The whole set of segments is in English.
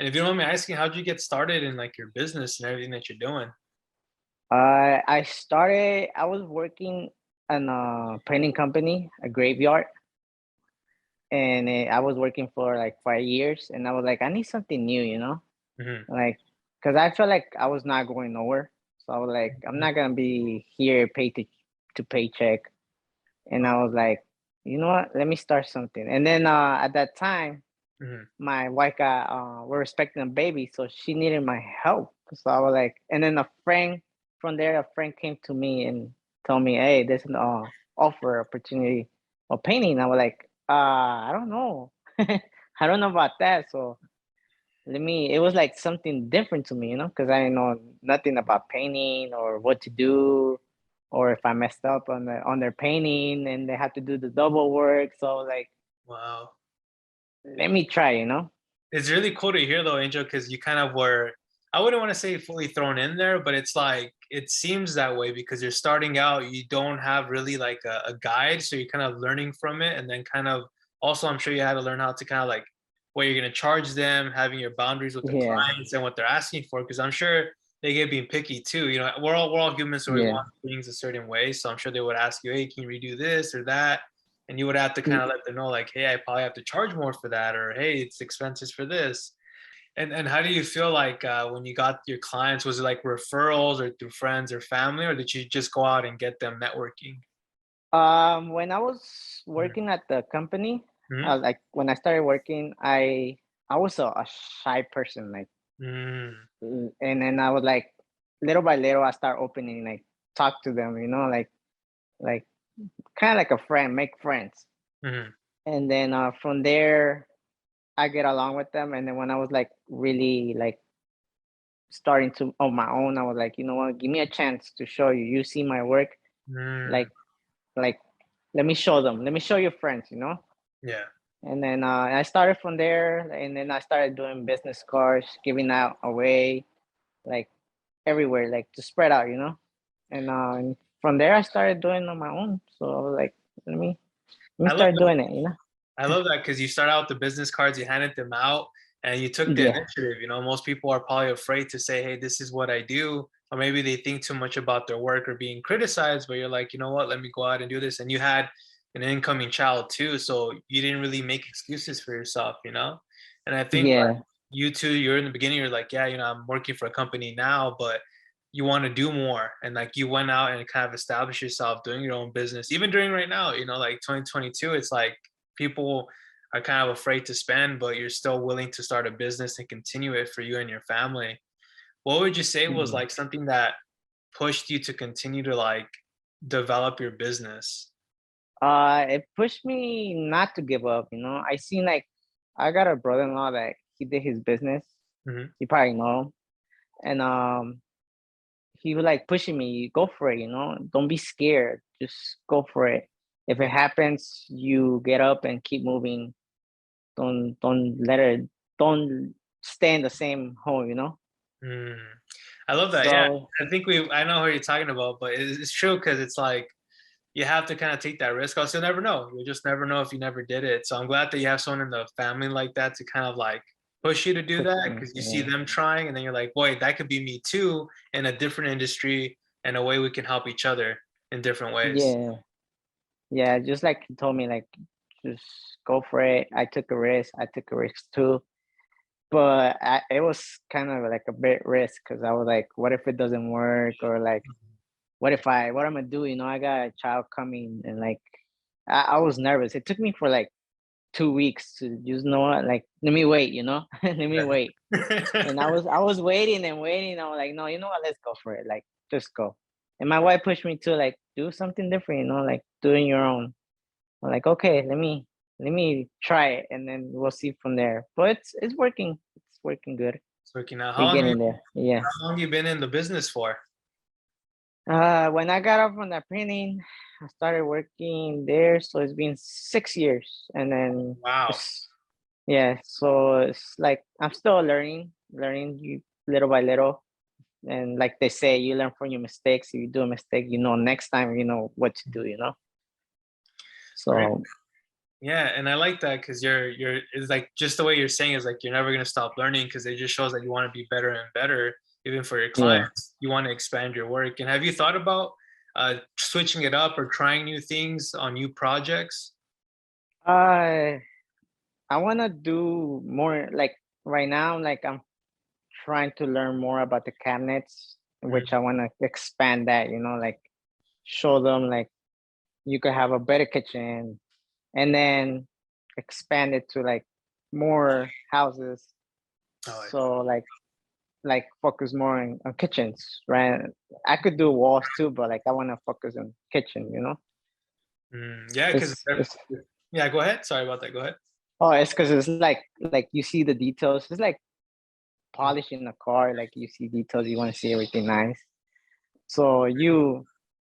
And if you don't mind me asking, how'd you get started in like your business and everything that you're doing? I was working in a printing company, a graveyard, and I was working for like 5 years. And I was like, I need something new, Hmm. like, because I felt like I was not going nowhere. So I was like, I'm not gonna be here pay to paycheck. And I was like, you know what? Let me start something. And then at that time, Hmm. my wife got we're expecting a baby, so she needed my help. So I was like, and then a friend came to me and told me, hey, there's an offer opportunity of painting. I was like, I don't know. I don't know about that. So it was like something different to me, because I didn't know nothing about painting or what to do, or if I messed up on their painting and they had to do the double work. So I was like, Wow. let me try. It's really cool to hear though, Angel, because you kind of were, I wouldn't want to say fully thrown in there, but it's like, it seems that way because you're starting out, you don't have really like a guide. So you're kind of learning from it. And then kind of also, I'm sure you had to learn how to kind of like what you're going to charge them, having your boundaries with the Yeah, clients and what they're asking for. Cause I'm sure they get being picky too. You know, we're all humans, so we yeah. want things a certain way. So I'm sure they would ask you, hey, can you redo this or that? And you would have to kind of let them know like, hey, I probably have to charge more for that, or hey, it's expenses for this. And how do you feel like when you got your clients? Was it like referrals or through friends or family, or did you just go out and get them networking? When I was working at the company, Mm-hmm. like when I started working, I was a shy person, like, Mm-hmm. and then I was like, little by little, I start opening, like, talk to them, like kind of like a friend, make friends, Mm-hmm. and then from there, I get along with them, and then when I was like really like starting to on my own, I was like, you know what, give me a chance to show you. You see my work, Mm-hmm. like like let me show them. Let me show your friends. Yeah. And then I started from there, and then I started doing business cards, giving out away, like everywhere, like to spread out. And from there, I started doing on my own. So I was like, let me I love start doing it. I love that because you start out with the business cards, you handed them out, and you took the Yeah, initiative. You know, most people are probably afraid to say, "Hey, this is what I do," or maybe they think too much about their work or being criticized. But you're like, you know what? Let me go out and do this. And you had an incoming child too, so you didn't really make excuses for yourself. You know, and I think like yeah, you too, you're in the beginning. You're like, yeah, I'm working for a company now, but you want to do more, and like you went out and kind of established yourself doing your own business. Even during right now, like 2022, it's like people are kind of afraid to spend, but you're still willing to start a business and continue it for you and your family. What would you say was yeah. like something that pushed you to continue to like develop your business? It pushed me not to give up. I seen like I got a brother-in-law that he did his business. Hmm. You probably know him, and he was like pushing me, go for it. Don't be scared, just go for it. If it happens, you get up and keep moving. Don't stay in the same hole. Mm. I love that. Yeah, So I know who you're talking about, but it's true because it's like you have to kind of take that risk. Also, you'll never know. You'll just never know if you never did it. So I'm glad that you have someone in the family like that to kind of like push you to do push that me, because you see yeah, them trying, and then you're like, boy, that could be me too in a different industry and a way we can help each other in different ways. yeah, yeah. Just like he told me, like, just go for it. I took a risk. I took a risk too, but it was kind of like a bit risk because I was like, what if it doesn't work, or like, what I'm gonna do? I got a child coming, and like, I was nervous. It took me for like 2 weeks to just know what, like, let me wait, let me wait. And I was waiting and waiting. I was like, no, you know what? Let's go for it. Like, just go. And my wife pushed me to like do something different, like doing your own. I'm like, okay, let me try it, and then we'll see from there. But it's working. It's working good. It's working out. We're getting there. Yeah. How long you been in the business for? When I got off from that printing, I started working there. So it's been 6 years, and then Wow. just yeah. So it's like I'm still learning you little by little. And like they say, you learn from your mistakes. If you do a mistake, next time you know what to do. Very So Yeah, and I like that because you're it's like just the way you're saying is like you're never gonna stop learning because it just shows that you want to be better and better, even for your Yeah. clients. You want to expand your work. And have you thought about switching it up or trying new things on new projects? Uh, I want to do more like right now, like I'm trying to learn more about the cabinets, which Mm. I want to expand that, like show them like you could have a better kitchen and then expand it to like more houses. Oh, So like focus more on kitchens, right? I could do walls too, but like I want to focus on kitchen. yeah, because It's yeah. Go ahead. Sorry about that. Go ahead. oh, it's because it's like you see the details. It's like polishing a car, like you see details, you want to see everything nice. So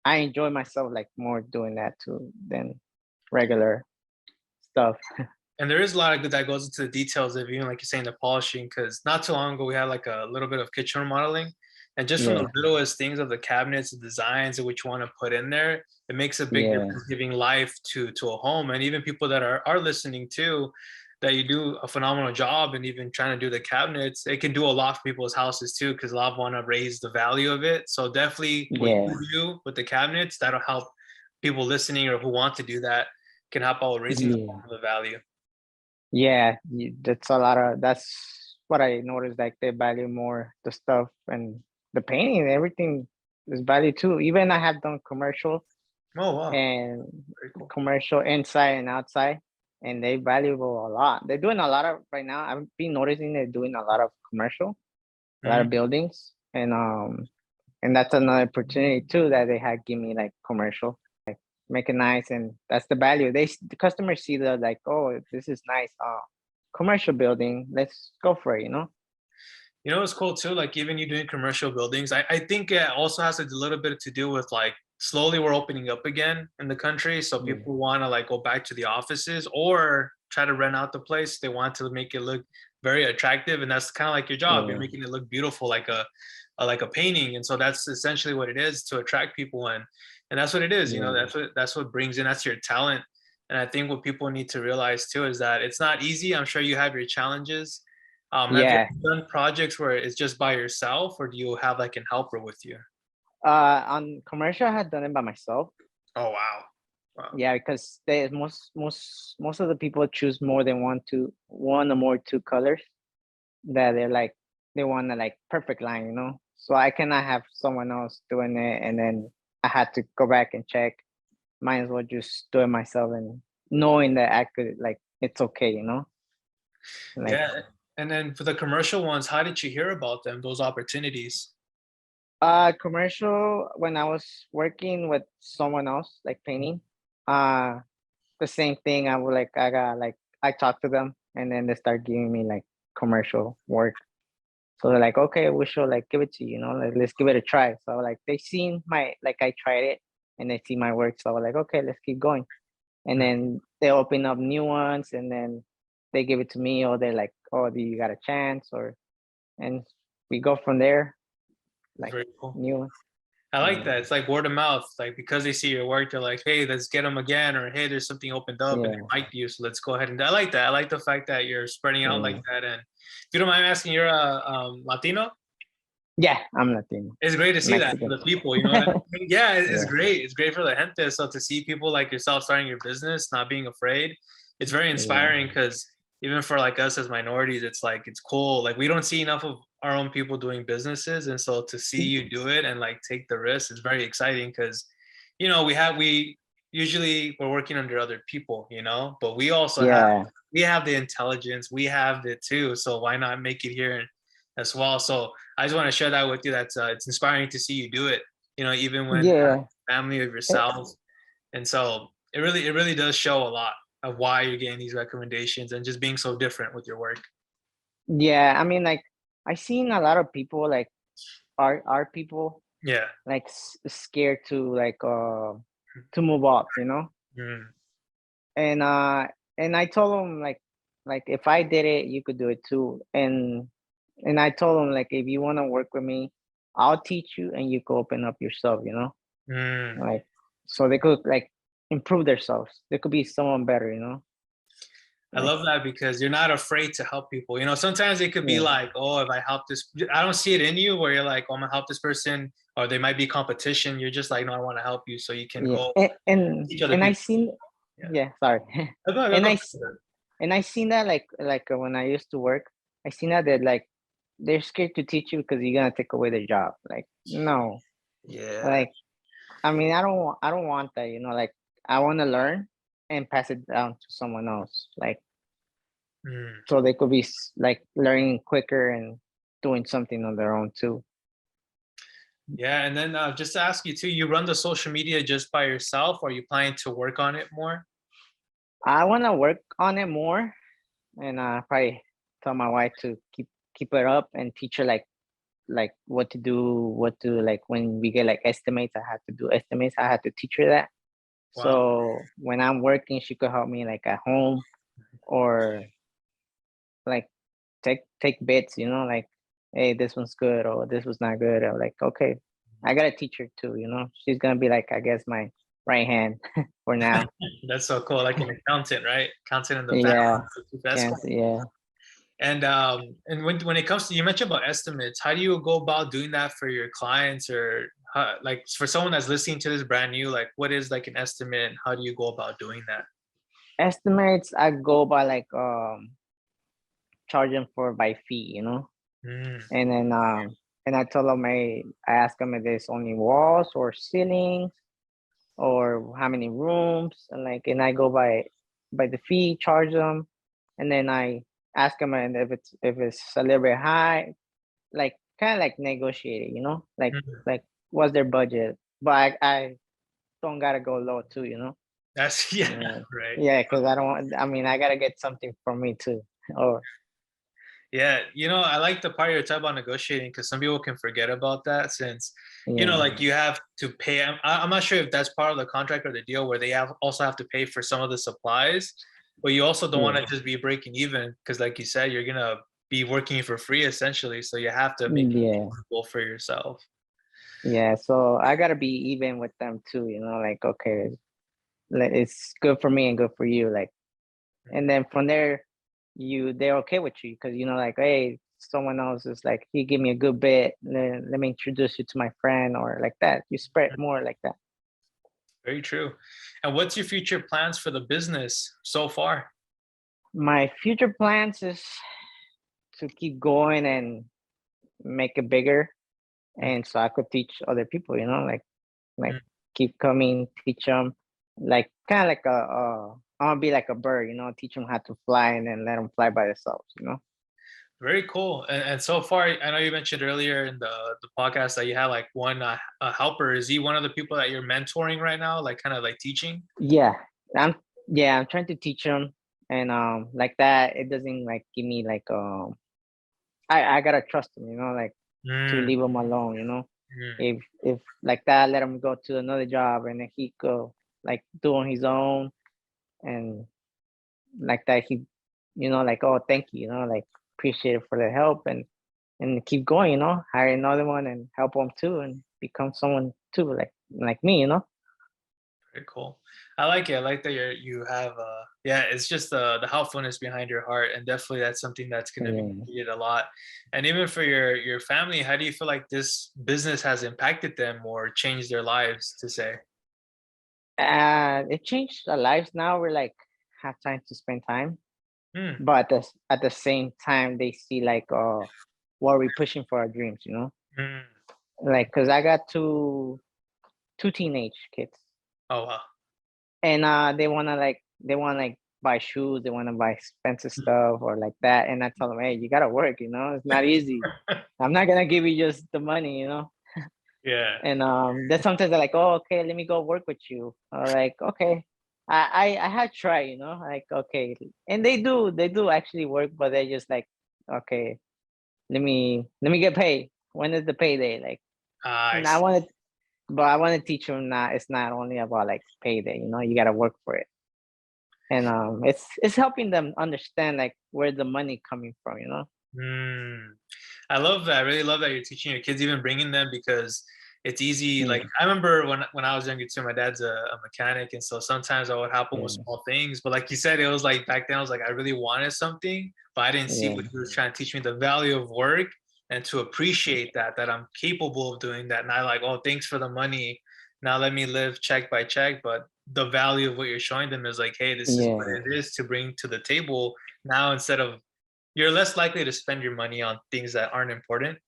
I enjoy myself like more doing that too than regular stuff. And there is a lot of good that goes into the details of even like you're saying the polishing because not too long ago we had like a little bit of kitchen remodeling, and just from the Yeah, littlest things of the cabinets, the designs of which you want to put in there, it makes a big yeah, difference giving life to a home. And even people that are listening too, that you do a phenomenal job and even trying to do the cabinets, it can do a lot for people's houses too because a lot want to raise the value of it. So definitely what yeah, you do with the cabinets that'll help people listening or who want to do that can help out with raising yeah, the value. yeah. That's a lot of that's what I noticed. Like they value more the stuff and the painting and everything is valued too. Even I have done Oh wow, and very cool. commercial inside and outside, and they valuable a lot. They're doing a lot of right now. I've been noticing they're doing a lot of commercial, a lot Mm. of buildings, and that's another opportunity too that they had give me like commercial, make it nice, and that's the value. The customers see the like, oh, this is nice, commercial building. Let's go for it. You know what's cool too? Like even you doing commercial buildings, I think it also has a little bit to do with like slowly we're opening up again in the country. So Yeah, people want to like go back to the offices or try to rent out the place. They want to make it look very attractive. And that's kind of like your job. You're yeah, making it look beautiful like a painting. And so that's essentially what it is to attract people in. And that's what it is, yeah, that's what brings in, that's your talent. And I think what people need to realize too is that it's not easy. I'm sure you have your challenges. Have you yeah. ever done projects where it's just by yourself, or do you have like an helper with you? On commercial, I had done it by myself. Oh wow, wow. Yeah, because they most of the people choose more than one or more two colors that they're like they want a like perfect line. So I cannot have someone else doing it and then I had to go back and check. Might as well just do it myself and knowing that I could like it's okay. Like Yeah. And then for the commercial ones, how did you hear about them? Those opportunities? commercial when I was working with someone else like painting, uh the same thing. I would like I got like I talked to them and then they start giving me like commercial work. So they're like, okay, we should like give it to you, like let's give it a try. So like they seen my like I tried it and they see my work. So I was like, okay, let's keep going. And Mm, then they open up new ones and then they give it to me or they're like, oh, do you got a chance? Or and we go from there, like very cool. new ones. I like Yeah. that. It's like word of mouth. Like because they see your work, they're like, "Hey, let's get them again," or "Hey, there's something opened up and Yeah. they liked you, so let's go ahead." And I like that. I like the fact that you're spreading out like Yeah. that. And if you don't mind me asking, you're a Latino. Yeah, I'm Latino. It's great to see that for Mexican. the people. You know what I mean? Yeah, it's Yeah. great. It's great for the gente. So to see people like yourself starting your business, not being afraid, it's very Yeah. inspiring because even for like us as minorities, it's like it's cool. Like we don't see enough of our own people doing businesses, and so to see you do it and like take the risk is very exciting because, we usually we're working under other people, but we also have Yeah. we have the intelligence, we have it too. So why not make it here as well? So I just want to share that with you. That's it's inspiring to see you do it. Even when Yeah. family of Eh, yourself, and so it really does show a lot of why you're getting these recommendations and just being so different with your work. Yeah, I mean, like I seen a lot of people like our people Yeah. like scared to move up. Mm. And I told them like if I did it, you could do it too. And I told them like if you want to work with me, I'll teach you, and you could open up yourself. Mm. Like so they could like improve themselves. They could be someone better. I Like, love that because you're not afraid to help people. You know, sometimes it could be yeah. like, oh, if I help this, I don't see it in you where you're like, oh, I'm gonna help this person, or they might be competition. You're just like, no, I want to help you, so you can Yeah, go teach other and I people. seen, Yeah. yeah, sorry, Go, and go, I go. and I seen that when I used to work, I seen that like they're scared to teach you because you're gonna take away their job. Like, no, Yeah. like I mean, I don't want that. You know, like I want to learn and pass it down to someone else, like Mm. so they could be like learning quicker and doing something on their own too. Yeah. And then just to ask you too, you run the social media just by yourself, or are you planning to work on it more? I want to work on it more, and probably tell my wife to keep it up and teach her like what to do, what to like when we get like estimates. I have to do estimates. I have to teach her that. Wow. So when I'm working, she could help me like at home or like take bits, you know, like hey, this one's good or this was not good. Or like, okay, I gotta teach her too, you know. She's gonna be like I guess my right hand for now. That's so cool. Like an accountant, right? Accountant in the Yeah, family. That's can't cool. yeah. And when it comes to, you mentioned about estimates, how do you go about doing that for your clients, or how, like for someone that's listening to this brand new, like what is like an estimate and how do you go about doing that? Estimates I go by like charge them for by fee, you know. Mm, And I told them I ask them if there's only walls or ceilings or how many rooms and I go by the fee, charge them, and then I ask them and if it's a little bit high, like kind of like negotiate it, you know, mm. like what's their budget, but I don't gotta go low too, you know. That's yeah, Yeah, right. yeah, because I don't want. I mean, I gotta get something from me too. Or Yeah, I like the part you're talking about negotiating because some people can forget about that since, yeah, like you have to pay. I'm not sure if that's part of the contract or the deal where they also have to pay for some of the supplies, but you also don't want yeah, to just be breaking even because, like you said, you're gonna be working for free essentially. So you have to make it yeah, feasible for yourself. yeah. So I gotta be even with them too, you know. Like okay, like, it's good for me and good for you, like, and then from there, they're okay with you because you know, like, hey, someone else is like, he give me a good bit. Let me introduce you to my friend or like that. You spread more like that. Very true. And what's your future plans for the business so far? My future plans is to keep going and make it bigger, Mm, and so I could teach other people. You know, like mm. keep coming, teach them, like kind of like I want to be like a bird. You know, teach them how to fly and then let them fly by themselves. You know. Very cool. And so far, I know you mentioned earlier in the podcast that you had like one a helper. Is he one of the people that you're mentoring right now, like kind of like teaching? Yeah, I'm I'm trying to teach them, and like that it doesn't like give me like I gotta trust them, you know, like to Mm, leave him alone, you know. mm. If like that, let him go to another job and then he go like do on his own and like that he, you know, like oh thank you, you know, like appreciate it for the help and keep going, you know, hire another one and help him too and become someone too like me, you know. Very cool. I like it. I like that you have yeah, it's just the helpfulness behind your heart, and definitely that's something that's going to be Yeah. needed a lot. And even for your family, how do you feel like this business has impacted them or changed their lives to say? It changed our lives. Now we're like have time to spend time, Mm, but at the same time they see like what we're pushing for our dreams, you know. mm. Like, cause I got two teenage kids, Oh wow. and they wanna like buy shoes, they wanna buy expensive stuff or like that, and I tell them, hey, you gotta work, you know, it's not easy. I'm not gonna give you just the money, you know. Yeah. And then sometimes they're like, oh, okay, let me go work with you. Like, okay. I had tried, you know, like okay. And they do actually work, but they just like, okay, let me get paid. When is the payday? Like, I and I see. wanted but I want to teach them not it's not only about like payday, you know, you gotta work for it. And it's helping them understand like where the money coming from, you know. Mm. I love that. I really love that you're teaching your kids, even bringing them because it's easy. Like Yeah, I remember when I was younger too, my dad's a mechanic, and so sometimes I would help him with yeah, small things. But like you said, it was like back then I was like I really wanted something, but I didn't see what yeah, he was trying to teach me the value of work and to appreciate that I'm capable of doing that. Not like, oh, thanks for the money. Now let me live check by check. But the value of what you're showing them is like, hey, this is what yeah, it is to bring to the table. Now instead of you're less likely to spend your money on things that aren't important.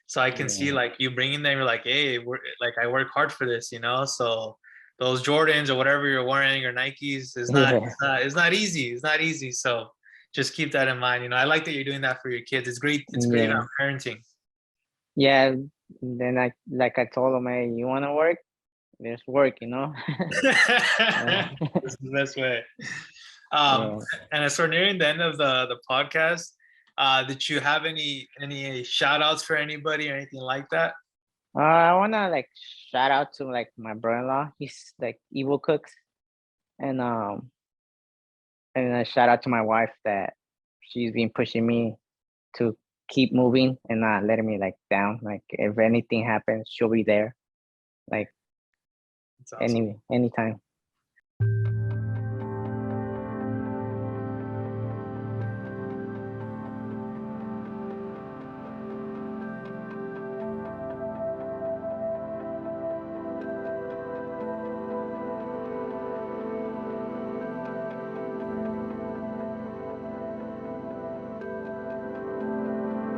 So I can see yeah, like you bringing them, you're like, hey, we're like I work hard for this, you know. So those Jordans or whatever you're wearing or Nikes is not yeah, it's not easy. It's not easy. So just keep that in mind. You know, I like that you're doing that for your kids. It's great. It's great yeah, parenting. yeah. Then I told him, hey, you want to work? There's work, you know. This is the best way. Um, Yeah. and as we're nearing the end of the podcast, did you have any shout outs for anybody or anything like that? I wanna like shout out to like my brother-in-law. He's like Evil Cooks, and a shout out to my wife that she's been pushing me to keep moving and not letting me like down. Like if anything happens, she'll be there. Like It's awesome. anytime.